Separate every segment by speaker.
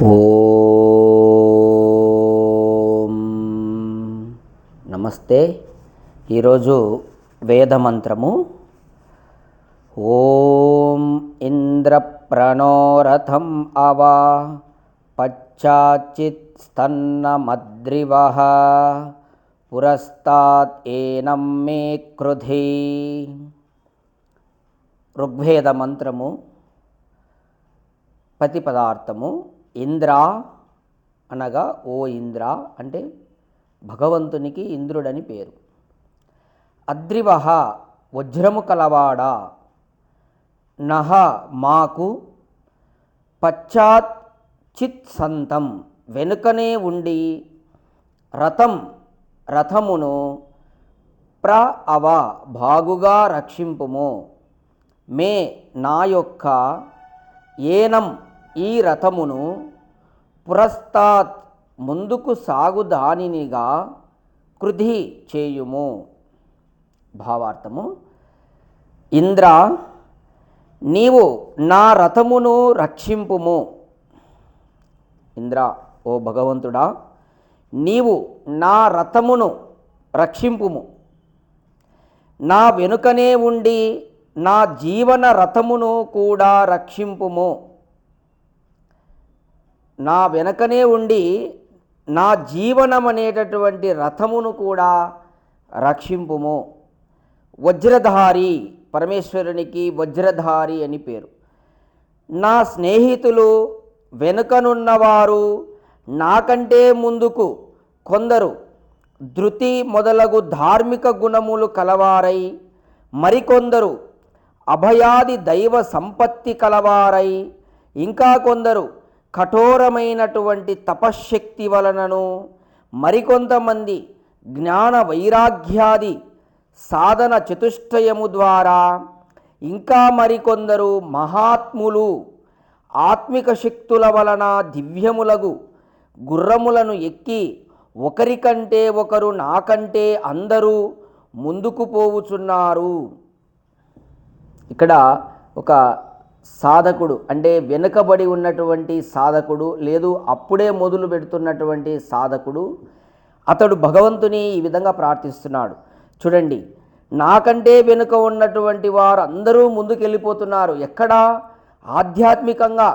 Speaker 1: ఓం నమస్తే. ఈరోజు వేదమంత్రము ఓం ఇంద్రప్రణోరథం అవా పశ్చాచిత్ స్తన్నమద్రివః పురస్తాత్ ఏనం మే క్రుధి. ఋగ్వేద మంత్రము ప్రతిపదార్థము ఇంద్ర అనగా ఓ ఇంద్ర అంటే భగవంతునికి ఇంద్రుడని పేరు. అద్రివః వజ్రము కలవాడా, నహ మాకు, పశ్చాత్ చిత్ సంతం వెనుకనే ఉండి, రథం రథమును, ప్ర అవ బాగుగా రక్షింపుము, మే నా యొక్క, ఏనం ఈ రథమును, పురస్తాత్ ముందుకు సాగుదానినిగా, కృధి చేయుము. భావార్థము: ఇంద్ర నీవు నా రథమును రక్షింపుము. ఇంద్ర ఓ భగవంతుడా, నీవు నా రథమును రక్షింపుము, నా వెనుకనే ఉండి నా జీవన రథమును కూడా రక్షింపుము. నా వెనకనే ఉండి నా జీవనం అనేటటువంటి రథమును కూడా రక్షింపుము. వజ్రధారి, పరమేశ్వరునికి వజ్రధారి అని పేరు. నా స్నేహితులు వెనుకనున్నవారు, నాకంటే ముందుకు కొందరు ధృతి మొదలగు ధార్మిక గుణములు కలవారై, మరికొందరు అభయాది దైవ సంపత్తి కలవారై, ఇంకా కొందరు కఠోరమైనటువంటి తపశ్శక్తి వలనను, మరికొంతమంది జ్ఞాన వైరాగ్యాది సాధన చతుష్టయము ద్వారా, ఇంకా మరికొందరు మహాత్ములు ఆత్మిక శక్తుల వలన దివ్యములగు గుర్రములను ఎక్కి, ఒకరికంటే ఒకరు నాకంటే అందరూ ముందుకు పోవుచున్నారు. ఇక్కడ ఒక సాధకుడు అంటే వెనుకబడి ఉన్నటువంటి సాధకుడు, లేదు అప్పుడే మొదలు పెడుతున్నటువంటి సాధకుడు, అతడు భగవంతుని ఈ విధంగా ప్రార్థిస్తున్నాడు. చూడండి, నాకంటే వెనుక ఉన్నటువంటి వారు అందరూ ముందుకెళ్ళిపోతున్నారు. ఎక్కడా? ఆధ్యాత్మికంగా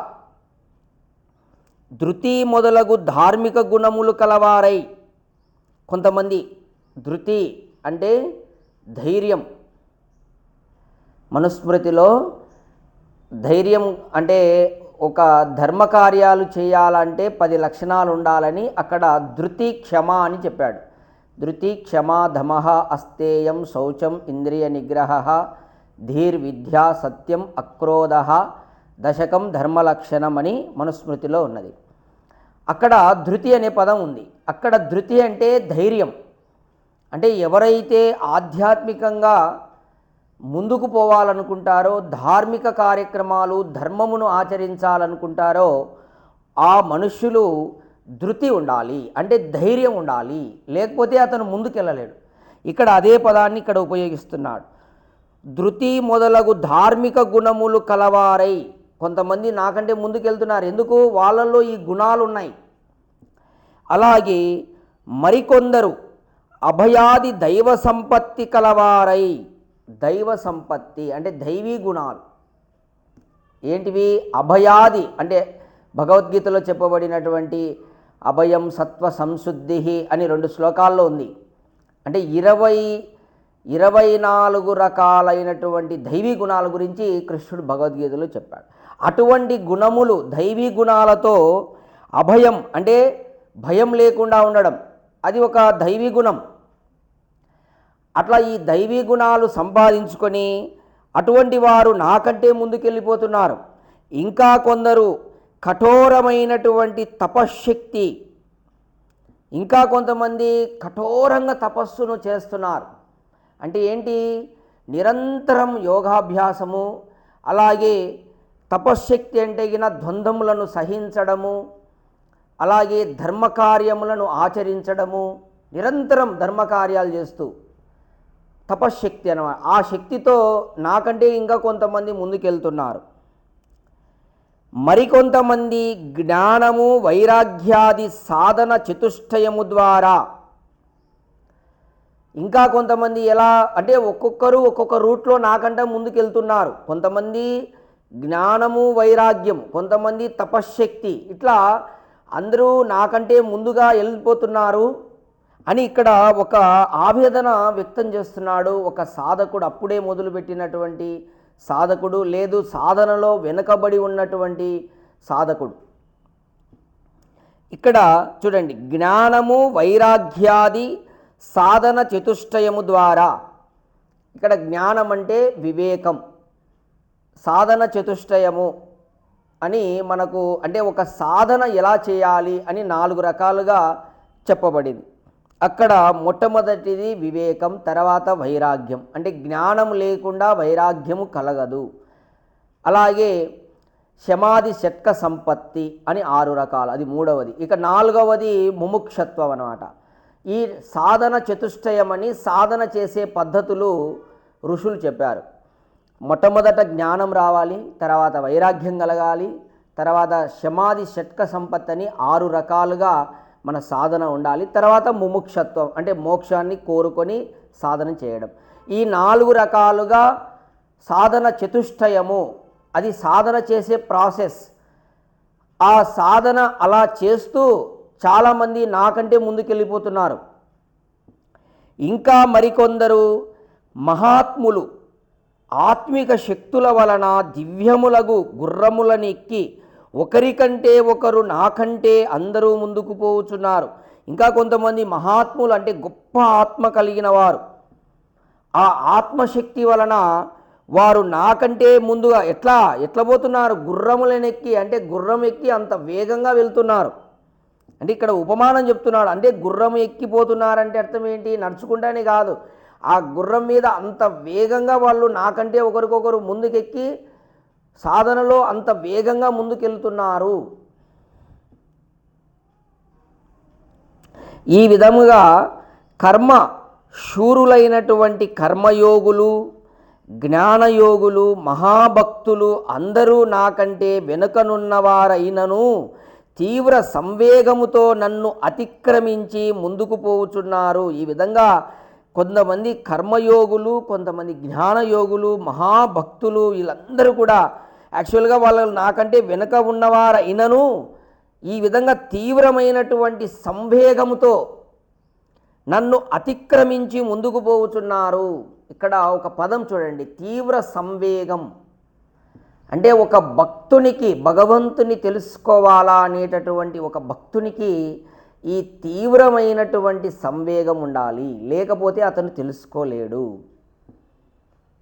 Speaker 1: ధృతి మొదలగు ధార్మిక గుణములు కలవారై. కొంతమంది ధృతి అంటే ధైర్యం, మనుస్మృతిలో ధైర్యం అంటే ఒక ధర్మకార్యాలు చేయాలంటే 10 లక్షణాలు ఉండాలని అక్కడ ధృతి క్షమ అని చెప్పాడు. ధృతి క్షమ ధమః అస్తేయం శౌచం ఇంద్రియ నిగ్రహ ధీర్విద్యా సత్యం అక్రోధ దశకం ధర్మలక్షణం అని మనుస్మృతిలో ఉన్నది. అక్కడ ధృతి అనే పదం ఉంది. అక్కడ ధృతి అంటే ధైర్యం. అంటే ఎవరైతే ఆధ్యాత్మికంగా ముందుకు పోవాలనుకుంటారో, ధార్మిక కార్యక్రమాలు ధర్మమును ఆచరించాలనుకుంటారో, ఆ మనుష్యులు ధృతి ఉండాలి, అంటే ధైర్యం ఉండాలి, లేకపోతే అతను ముందుకెళ్ళలేడు. ఇక్కడ అదే పదాన్ని ఇక్కడ ఉపయోగిస్తున్నాడు. ధృతి మొదలగు ధార్మిక గుణములు కలవారై. కొంతమంది నాకంటే ముందుకెళ్తున్నారు, ఎందుకు? వాళ్ళల్లో ఈ గుణాలు ఉన్నాయి. అలాగే మరికొందరు అభయాది దైవ సంపత్తి కలవారై. దైవ సంపత్తి అంటే దైవీ గుణాలు. ఏంటివి? అభయాది అంటే భగవద్గీతలో చెప్పబడినటువంటి అభయం సత్వ సంశుద్ధి అని 2 శ్లోకాల్లో ఉంది. అంటే 24 రకాలైనటువంటి దైవీ గుణాల గురించి కృష్ణుడు భగవద్గీతలో చెప్పాడు. అటువంటి గుణములు, దైవీ గుణాలతో అభయం అంటే భయం లేకుండా ఉండడం, అది ఒక దైవీ గుణం. అట్లా ఈ దైవీ గుణాలు సంపాదించుకొని అటువంటి వారు నాకంటే ముందుకెళ్ళిపోతున్నారు. ఇంకా కొందరు కఠోరమైనటువంటి తపశ్శక్తి, ఇంకా కొంతమంది కఠోరంగా తపస్సును చేస్తున్నారు. అంటే ఏంటి? నిరంతరం యోగాభ్యాసము, అలాగే తపశ్శక్తి అంటే ద్వంద్వములను సహించడము, అలాగే ధర్మకార్యములను ఆచరించడము, నిరంతరం ధర్మకార్యాలు చేస్తూ తపశ్శక్తి అన్నమాట. ఆ శక్తితో నాకంటే ఇంకా కొంతమంది ముందుకెళ్తున్నారు. మరికొంతమంది జ్ఞానము వైరాగ్యాది సాధన చతుష్టయము ద్వారా, ఇంకా కొంతమంది ఎలా అంటే ఒక్కొక్కరు ఒక్కొక్క రూట్లో నాకంటే ముందుకెళ్తున్నారు. కొంతమంది జ్ఞానము వైరాగ్యం, కొంతమంది తపశ్శక్తి, ఇట్లా అందరూ నాకంటే ముందుగా వెళ్ళిపోతున్నారు అని ఇక్కడ ఒక ఆవేదన వ్యక్తం చేస్తున్నాడు ఒక సాధకుడు. అప్పుడే మొదలుపెట్టినటువంటి సాధకుడు, లేదు సాధనలో వెనుకబడి ఉన్నటువంటి సాధకుడు. ఇక్కడ చూడండి, జ్ఞానము వైరాగ్యాది సాధన చతుష్టయము ద్వారా, ఇక్కడ జ్ఞానం అంటే వివేకం, సాధన చతుష్టయము అని మనకు అంటే ఒక సాధన ఎలా చేయాలి అని 4 రకాలుగా చెప్పబడింది. అక్కడ మొట్టమొదటిది వివేకం, తర్వాత వైరాగ్యం, అంటే జ్ఞానం లేకుండా వైరాగ్యము కలగదు. అలాగే శమాధి షట్క సంపత్తి అని 6 రకాలు, అది 3వది. ఇక 4వది ముముక్షత్వం అన్నమాట. ఈ సాధన చతుష్టయమని సాధన చేసే పద్ధతులు ఋషులు చెప్పారు. మొట్టమొదట జ్ఞానం రావాలి, తర్వాత వైరాగ్యం కలగాలి, తర్వాత శమాధి షట్క సంపత్తి అని 6 రకాలుగా మన సాధన ఉండాలి, తర్వాత ముముక్షత్వం అంటే మోక్షాన్ని కోరుకొని సాధన చేయడం. ఈ 4 రకాలుగా సాధన చతుష్టయము, అది సాధన చేసే ప్రాసెస్. ఆ సాధన అలా చేస్తూ చాలామంది నాకంటే ముందుకెళ్ళిపోతున్నారు. ఇంకా మరికొందరు మహాత్ములు ఆత్మిక శక్తుల వలన దివ్యములగు గుర్రములను ఎక్కి ఒకరికంటే ఒకరు నాకంటే అందరూ ముందుకు పోవుచున్నారు. ఇంకా కొంతమంది మహాత్ములు అంటే గొప్ప ఆత్మ కలిగిన వారు, ఆ ఆత్మశక్తి వలన వారు నాకంటే ముందుగా ఎట్లా పోతున్నారు, గుర్రములను ఎక్కి, అంటే గుర్రం ఎక్కి అంత వేగంగా వెళ్తున్నారు. అంటే ఇక్కడ ఉపమానం చెప్తున్నాడు. అంటే గుర్రం ఎక్కిపోతున్నారంటే అర్థం ఏంటి, నడుచుకుంటానే కాదు, ఆ గుర్రం మీద అంత వేగంగా వాళ్ళు నాకంటే ఒకరికొకరు ముందుకెక్కి సాధనలో అంత వేగంగా ముందుకెళ్తున్నారు. ఈ విధముగా కర్మ శూరులైనటువంటి కర్మయోగులు, జ్ఞానయోగులు, మహాభక్తులు అందరూ నాకంటే వెనుకనున్నవారైనను తీవ్ర సంవేగముతో నన్ను అతిక్రమించి ముందుకు పోవుచున్నారు. ఈ విధంగా కొంతమంది కర్మయోగులు, కొంతమంది జ్ఞానయోగులు, మహాభక్తులు, వీళ్ళందరూ కూడా యాక్చువల్గా వాళ్ళు నాకంటే వెనుక ఉన్నవారైనను ఈ విధంగా తీవ్రమైనటువంటి సంవేగముతో నన్ను అతిక్రమించి ముందుకు పోవుచున్నారు. ఇక్కడ ఒక పదం చూడండి, తీవ్ర సంవేగం. అంటే ఒక భక్తునికి భగవంతుని తెలుసుకోవాలా అనేటటువంటి ఒక భక్తునికి ఈ తీవ్రమైనటువంటి సంవేగం ఉండాలి, లేకపోతే అతను తెలుసుకోలేడు.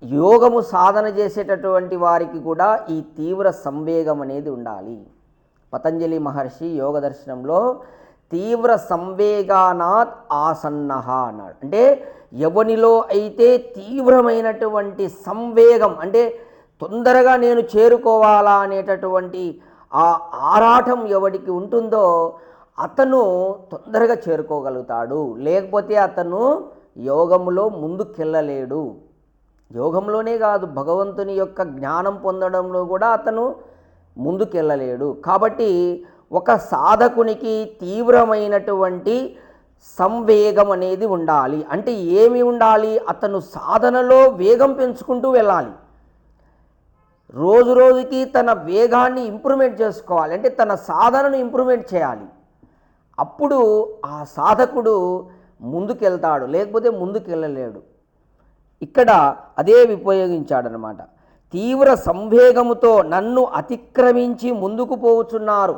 Speaker 1: యోగము సాధన చేసేటటువంటి వారికి కూడా ఈ తీవ్ర సంవేగం అనేది ఉండాలి. పతంజలి మహర్షి యోగ దర్శనంలో తీవ్ర సంవేగానాత్ ఆసన్నః అన్నాడు. అంటే ఎవనిలో అయితే తీవ్రమైనటువంటి సంవేగం, అంటే తొందరగా నేను చేరుకోవాలా అనేటటువంటి ఆ ఆరాటం ఎవడికి ఉంటుందో అతను తొందరగా చేరుకోగలుగుతాడు, లేకపోతే అతను యోగంలో ముందుకెళ్ళలేడు. యోగంలోనే కాదు, భగవంతుని యొక్క జ్ఞానం పొందడంలో కూడా అతను ముందుకెళ్ళలేడు. కాబట్టి ఒక సాధకునికి తీవ్రమైనటువంటి సంవేగం అనేది ఉండాలి. అంటే ఏమి ఉండాలి, అతను సాధనలో వేగం పెంచుకుంటూ వెళ్ళాలి. రోజు రోజుకి తన వేగాన్ని ఇంప్రూవ్మెంట్ చేసుకోవాలి, అంటే తన సాధనను ఇంప్రూవ్మెంట్ చేయాలి. అప్పుడు ఆ సాధకుడు ముందుకెళ్తాడు, లేకపోతే ముందుకెళ్ళలేడు. ఇక్కడ అదే ఉపయోగించాడనమాట. తీవ్ర సంవేగముతో నన్ను అతిక్రమించి ముందుకు పోవుచున్నారు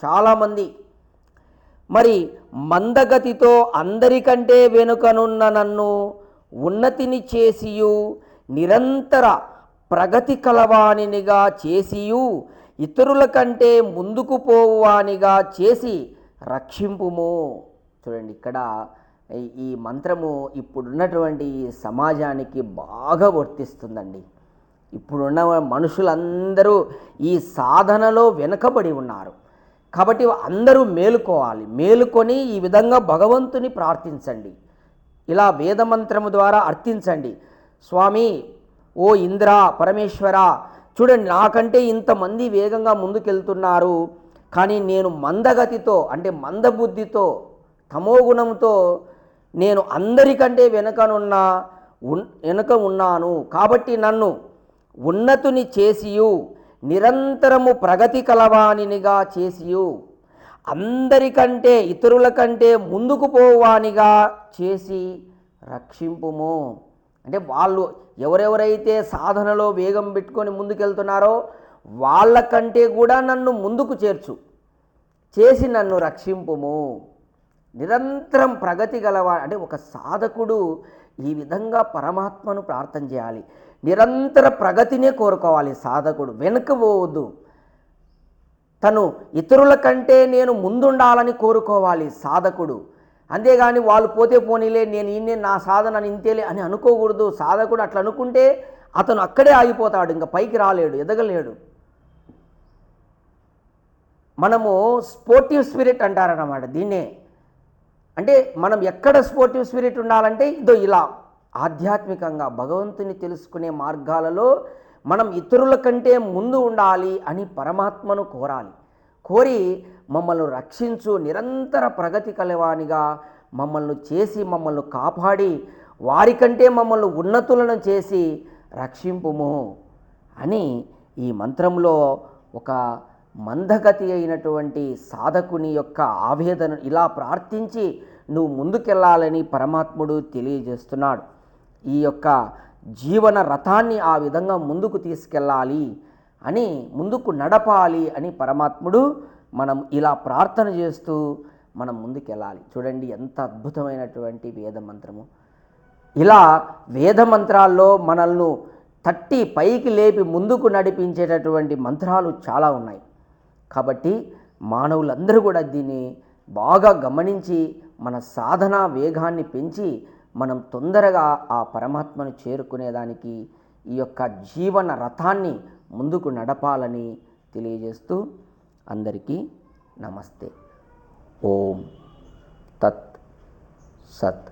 Speaker 1: చాలామంది. మరి మందగతితో అందరికంటే వెనుకనున్న నన్ను ఉన్నతిని చేసియు నిరంతర ప్రగతి కలవానినిగా చేసియు ఇతరుల కంటే ముందుకు పోవానిగా చేసి రక్షింపుము. చూడండి, ఇక్కడ ఈ మంత్రము ఇప్పుడున్నటువంటి సమాజానికి బాగా వర్తిస్తుందండి. ఇప్పుడున్న మనుషులందరూ ఈ సాధనలో వెనుకబడి ఉన్నారు. కాబట్టి అందరూ మేలుకోవాలి. మేలుకొని ఈ విధంగా భగవంతుని ప్రార్థించండి, ఇలా వేదమంత్రము ద్వారా అర్థించండి. స్వామి, ఓ ఇంద్ర, పరమేశ్వర, చూడండి, నాకంటే ఇంతమంది వేగంగా ముందుకెళ్తున్నారు, కానీ నేను మందగతితో అంటే మందబుద్ధితో తమోగుణంతో నేను అందరికంటే వెనుక ఉన్నాను. కాబట్టి నన్ను ఉన్నతుని చేసియు నిరంతరము ప్రగతి కలవానినిగా చేసియు అందరికంటే ఇతరుల కంటే ముందుకు పోవానిగా చేసి రక్షింపుము. అంటే వాళ్ళు ఎవరెవరైతే సాధనలో వేగం పెట్టుకొని ముందుకెళ్తున్నారో వాళ్ళకంటే కూడా నన్ను ముందుకు చేసి నన్ను రక్షింపుము. నిరంతరం ప్రగతి గలవా అంటే ఒక సాధకుడు ఈ విధంగా పరమాత్మను ప్రార్థన చేయాలి. నిరంతర ప్రగతినే కోరుకోవాలి సాధకుడు, వెనుక పోవద్దు. తను ఇతరుల కంటే నేను ముందుండాలని కోరుకోవాలి సాధకుడు. అంతేగాని వాళ్ళు పోతే పోనీలే, నేను ఇన్నే నా సాధన ఇంతేలే అని అనుకోకూడదు. సాధకుడు అట్లా అనుకుంటే అతను అక్కడే ఆగిపోతాడు, ఇంకా పైకి రాలేడు, ఎదగలేడు. మనము స్పోర్టివ్ స్పిరిట్ అంటారన్నమాట దీన్నే. అంటే మనం ఎక్కడ స్పోర్టివ్ స్పిరిట్ ఉండాలంటే ఇదో ఇలా ఆధ్యాత్మికంగా భగవంతుని తెలుసుకునే మార్గాలలో మనం ఇతరుల కంటే ముందు ఉండాలి అని పరమాత్మను కోరి మమ్మల్ని రక్షించు, నిరంతర ప్రగతి కలవానిగా మమ్మల్ని కాపాడి వారికంటే మమ్మల్ని ఉన్నతులను చేసి రక్షింపుము అని ఈ మంత్రంలో ఒక మందగతి అయినటువంటి సాధకుని యొక్క ఆవేదన ఇలా ప్రార్థించి నువ్వు ముందుకెళ్ళాలని పరమాత్ముడు తెలియజేస్తున్నాడు. ఈ యొక్క జీవన రథాన్ని ఆ విధంగా ముందుకు తీసుకెళ్ళాలి అని, ముందుకు నడపాలి అని పరమాత్ముడు మనం ఇలా ప్రార్థన చేస్తూ మనం ముందుకెళ్ళాలి. చూడండి ఎంత అద్భుతమైనటువంటి వేద మంత్రము. ఇలా వేద మంత్రాల్లో మనల్ని తట్టి పైకి లేపి ముందుకు నడిపించేటటువంటి మంత్రాలు చాలా ఉన్నాయి. కాబట్టి మానవులందరూ కూడా దీన్ని బాగా గమనించి మన సాధన వేగాన్ని పెంచి మనం తొందరగా ఆ పరమాత్మను చేరుకునేదానికి ఈ యొక్క జీవన రథాన్ని ముందుకు నడపాలని తెలియజేస్తూ అందరికీ నమస్తే. ఓం తత్ సత్.